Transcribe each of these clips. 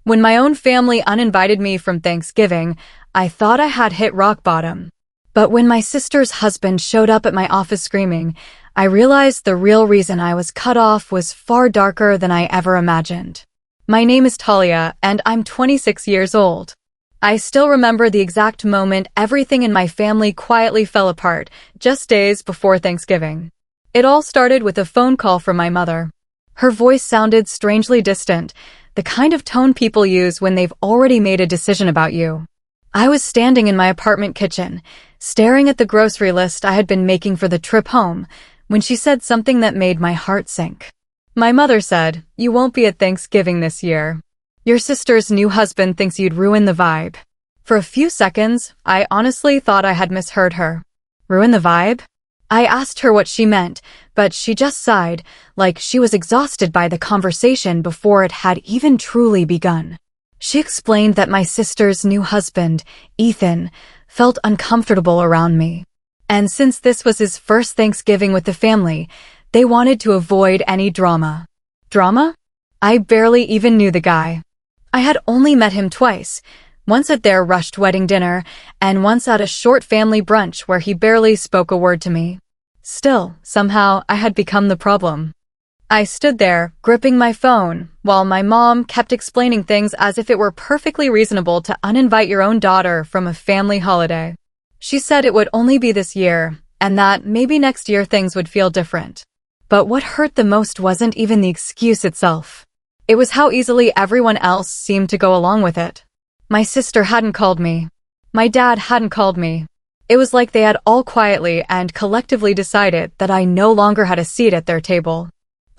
When my own family uninvited me from Thanksgiving, I thought I had hit rock bottom. But when my sister's husband showed up at my office screaming, I realized the real reason I was cut off was far darker than I ever imagined. My name is Talia, and I'm 26 years old. I still remember the exact moment everything in my family quietly fell apart, just days before Thanksgiving. It all started with a phone call from my mother. Her voice sounded strangely distant, the kind of tone people use when they've already made a decision about you. I was standing in my apartment kitchen, staring at the grocery list I had been making for the trip home, when she said something that made my heart sink. My mother said, "You won't be at Thanksgiving this year. Your sister's new husband thinks you'd ruin the vibe." For a few seconds, I honestly thought I had misheard her. Ruin the vibe? I asked her what she meant, but she just sighed, like she was exhausted by the conversation before it had even truly begun. She explained that my sister's new husband, Ethan, felt uncomfortable around me. And since this was his first Thanksgiving with the family, they wanted to avoid any drama. Drama? I barely even knew the guy. I had only met him twice, once at their rushed wedding dinner, and once at a short family brunch where he barely spoke a word to me. Still, somehow, I had become the problem. I stood there, gripping my phone, while my mom kept explaining things as if it were perfectly reasonable to uninvite your own daughter from a family holiday. She said it would only be this year, and that maybe next year things would feel different. But what hurt the most wasn't even the excuse itself. It was how easily everyone else seemed to go along with it. My sister hadn't called me. My dad hadn't called me. It was like they had all quietly and collectively decided that I no longer had a seat at their table.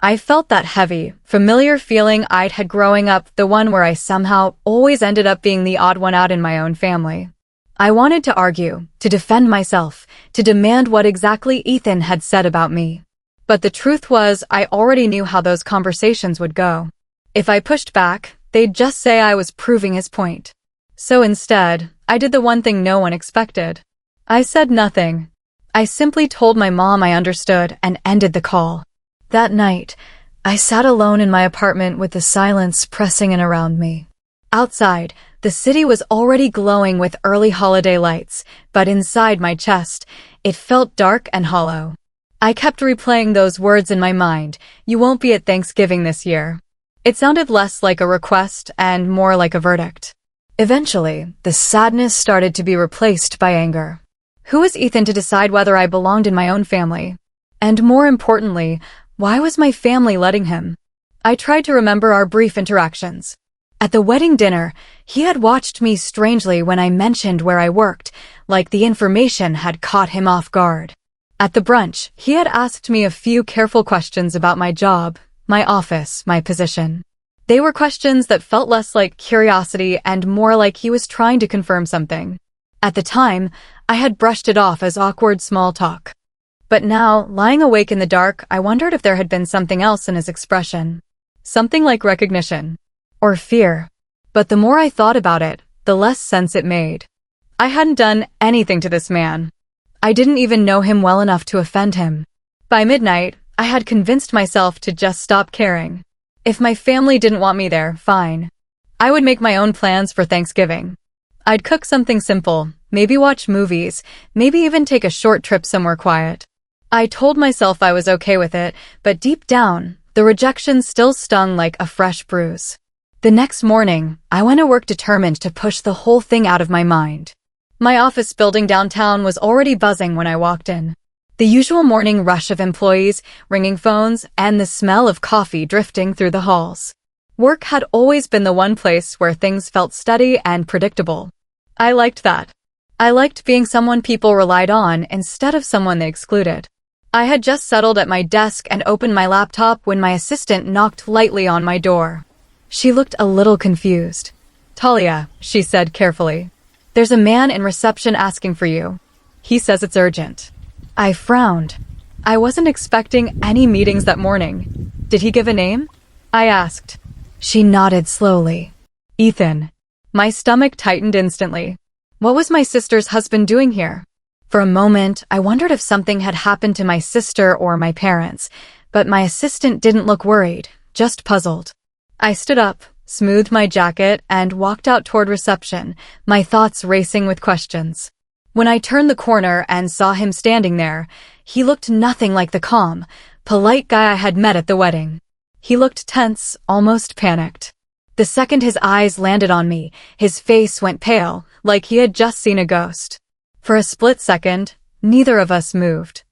I felt that heavy, familiar feeling I'd had growing up, the one where I somehow always ended up being the odd one out in my own family. I wanted to argue, to defend myself, to demand what exactly Ethan had said about me. But the truth was, I already knew how those conversations would go. If I pushed back, they'd just say I was proving his point. So instead, I did the one thing no one expected. I said nothing. I simply told my mom I understood and ended the call. That night, I sat alone in my apartment with the silence pressing in around me. Outside, the city was already glowing with early holiday lights, but inside my chest, it felt dark and hollow. I kept replaying those words in my mind, "You won't be at Thanksgiving this year." It sounded less like a request and more like a verdict. Eventually, the sadness started to be replaced by anger. Who was Ethan to decide whether I belonged in my own family? And more importantly, why was my family letting him? I tried to remember our brief interactions. At the wedding dinner, he had watched me strangely when I mentioned where I worked, like the information had caught him off guard. At the brunch, he had asked me a few careful questions about my job, my office, my position. They were questions that felt less like curiosity and more like he was trying to confirm something. At the time, I had brushed it off as awkward small talk. But now, lying awake in the dark, I wondered if there had been something else in his expression. Something like recognition. Or fear. But the more I thought about it, the less sense it made. I hadn't done anything to this man. I didn't even know him well enough to offend him. By midnight, I had convinced myself to just stop caring. If my family didn't want me there, fine. I would make my own plans for Thanksgiving. I'd cook something simple, maybe watch movies, maybe even take a short trip somewhere quiet. I told myself I was okay with it, but deep down, the rejection still stung like a fresh bruise. The next morning, I went to work determined to push the whole thing out of my mind. My office building downtown was already buzzing when I walked in. The usual morning rush of employees, ringing phones, and the smell of coffee drifting through the halls. Work had always been the one place where things felt steady and predictable. I liked that. I liked being someone people relied on instead of someone they excluded. I had just settled at my desk and opened my laptop when my assistant knocked lightly on my door. She looked a little confused. "Talia," she said carefully. "There's a man in reception asking for you. He says it's urgent." I frowned. I wasn't expecting any meetings that morning. Did he give a name? I asked. She nodded slowly. "Ethan." My stomach tightened instantly. What was my sister's husband doing here? For a moment, I wondered if something had happened to my sister or my parents, but my assistant didn't look worried, just puzzled. I stood up, smoothed my jacket, and walked out toward reception, my thoughts racing with questions. When I turned the corner and saw him standing there, he looked nothing like the calm, polite guy I had met at the wedding. He looked tense, almost panicked. The second his eyes landed on me, his face went pale, like he had just seen a ghost. For a split second, neither of us moved.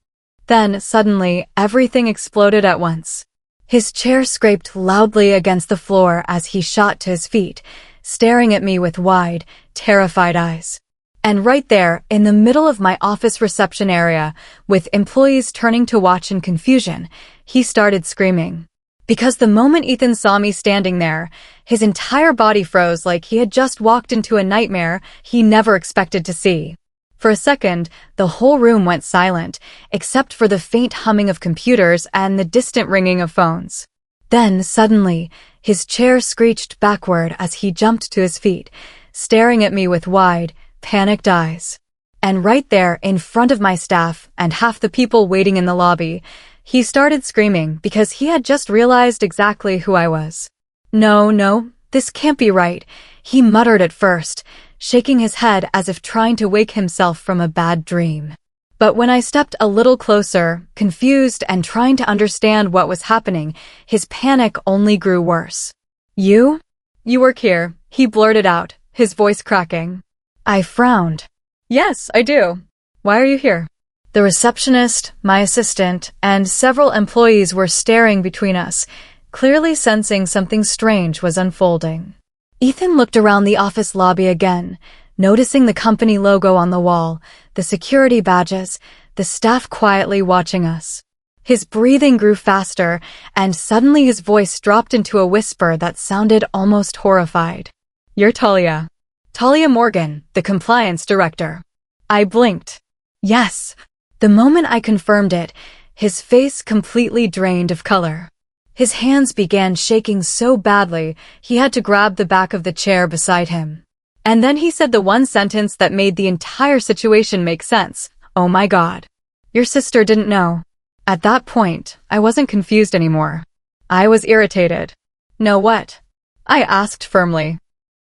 Then, suddenly, everything exploded at once. His chair scraped loudly against the floor as he shot to his feet, staring at me with wide, terrified eyes. And right there, in the middle of my office reception area, with employees turning to watch in confusion, he started screaming. Because the moment Ethan saw me standing there, his entire body froze like he had just walked into a nightmare he never expected to see. For a second, the whole room went silent, except for the faint humming of computers and the distant ringing of phones. Then, suddenly, his chair screeched backward as he jumped to his feet, staring at me with wide, panicked eyes. And right there, in front of my staff and half the people waiting in the lobby, he started screaming because he had just realized exactly who I was. No, this can't be right, he muttered at first, shaking his head as if trying to wake himself from a bad dream. But when I stepped a little closer, confused and trying to understand what was happening, his panic only grew worse. You? You work here, he blurted out, his voice cracking. I frowned. Yes, I do. Why are you here? The receptionist, my assistant, and several employees were staring between us, clearly sensing something strange was unfolding. Ethan looked around the office lobby again, noticing the company logo on the wall, the security badges, the staff quietly watching us. His breathing grew faster, and suddenly his voice dropped into a whisper that sounded almost horrified. You're Talia. Talia Morgan, the compliance director. I blinked. Yes. The moment I confirmed it, his face completely drained of color. His hands began shaking so badly, he had to grab the back of the chair beside him. And then he said the one sentence that made the entire situation make sense. Oh my God. Your sister didn't know. At that point, I wasn't confused anymore. I was irritated. Know what? I asked firmly.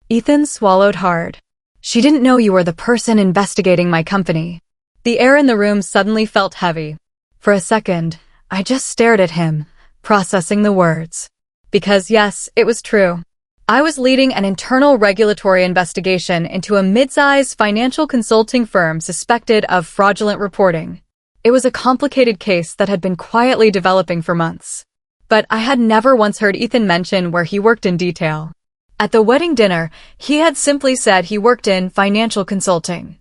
Ethan swallowed hard. She didn't know you were the person investigating my company. The air in the room suddenly felt heavy. For a second, I just stared at him, processing the words. Because yes, it was true. I was leading an internal regulatory investigation into a mid-sized financial consulting firm suspected of fraudulent reporting. It was a complicated case that had been quietly developing for months. But I had never once heard Ethan mention where he worked in detail. At the wedding dinner, he had simply said he worked in financial consulting.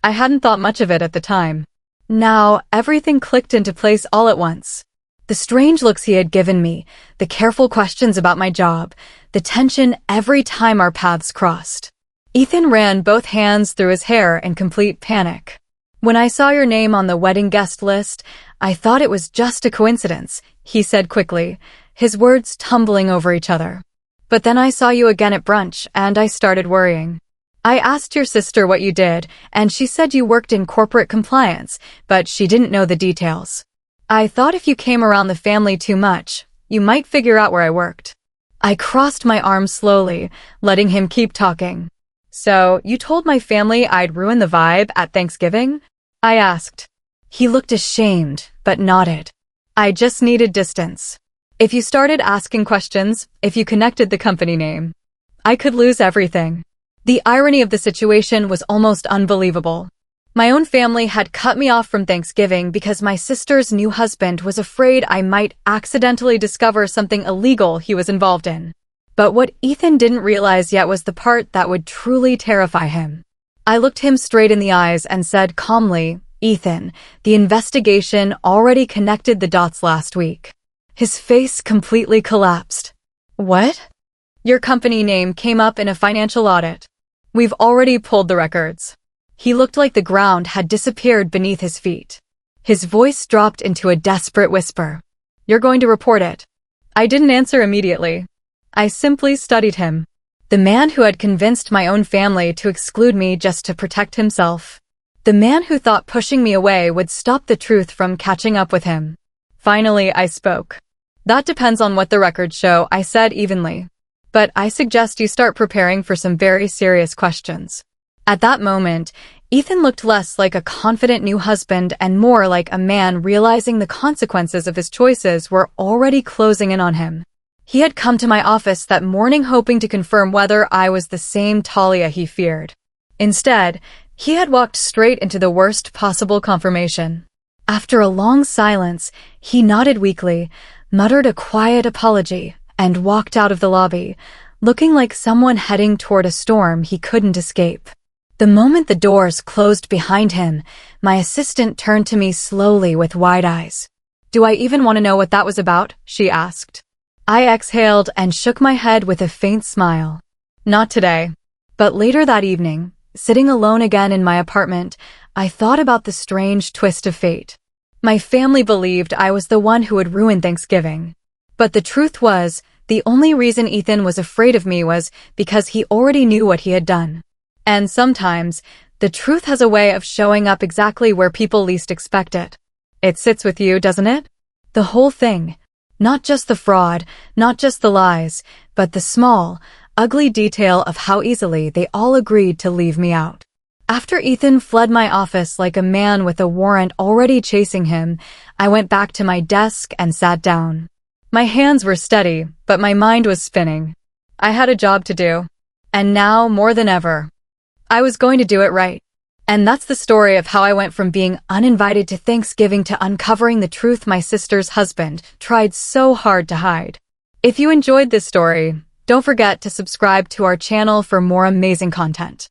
I hadn't thought much of it at the time. Now, everything clicked into place all at once. The strange looks he had given me, the careful questions about my job, the tension every time our paths crossed. Ethan ran both hands through his hair in complete panic. When I saw your name on the wedding guest list, I thought it was just a coincidence, he said quickly, his words tumbling over each other. But then I saw you again at brunch, and I started worrying. I asked your sister what you did, and she said you worked in corporate compliance, but she didn't know the details. I thought if you came around the family too much, you might figure out where I worked. I crossed my arms slowly, letting him keep talking. So, you told my family I'd ruin the vibe at Thanksgiving? I asked. He looked ashamed, but nodded. I just needed distance. If you started asking questions, if you connected the company name, I could lose everything. The irony of the situation was almost unbelievable. My own family had cut me off from Thanksgiving because my sister's new husband was afraid I might accidentally discover something illegal he was involved in. But what Ethan didn't realize yet was the part that would truly terrify him. I looked him straight in the eyes and said calmly, Ethan, the investigation already connected the dots last week. His face completely collapsed. What? Your company name came up in a financial audit. We've already pulled the records. He looked like the ground had disappeared beneath his feet. His voice dropped into a desperate whisper. You're going to report it. I didn't answer immediately. I simply studied him. The man who had convinced my own family to exclude me just to protect himself. The man who thought pushing me away would stop the truth from catching up with him. Finally, I spoke. That depends on what the records show, I said evenly. but I suggest you start preparing for some very serious questions. At that moment, Ethan looked less like a confident new husband and more like a man realizing the consequences of his choices were already closing in on him. He had come to my office that morning hoping to confirm whether I was the same Talia he feared. Instead, he had walked straight into the worst possible confirmation. After a long silence, he nodded weakly, muttered a quiet apology, and walked out of the lobby, looking like someone heading toward a storm he couldn't escape. The moment the doors closed behind him, my assistant turned to me slowly with wide eyes. "Do I even want to know what that was about?" she asked. I exhaled and shook my head with a faint smile. Not today. But later that evening, sitting alone again in my apartment, I thought about the strange twist of fate. My family believed I was the one who would ruin Thanksgiving. But the truth was, the only reason Ethan was afraid of me was because he already knew what he had done. And sometimes, the truth has a way of showing up exactly where people least expect it. It sits with you, doesn't it? The whole thing. Not just the fraud, not just the lies, but the small, ugly detail of how easily they all agreed to leave me out. After Ethan fled my office like a man with a warrant already chasing him, I went back to my desk and sat down. My hands were steady, but my mind was spinning. I had a job to do. And now, more than ever, I was going to do it right. And that's the story of how I went from being uninvited to Thanksgiving to uncovering the truth my sister's husband tried so hard to hide. If you enjoyed this story, don't forget to subscribe to our channel for more amazing content.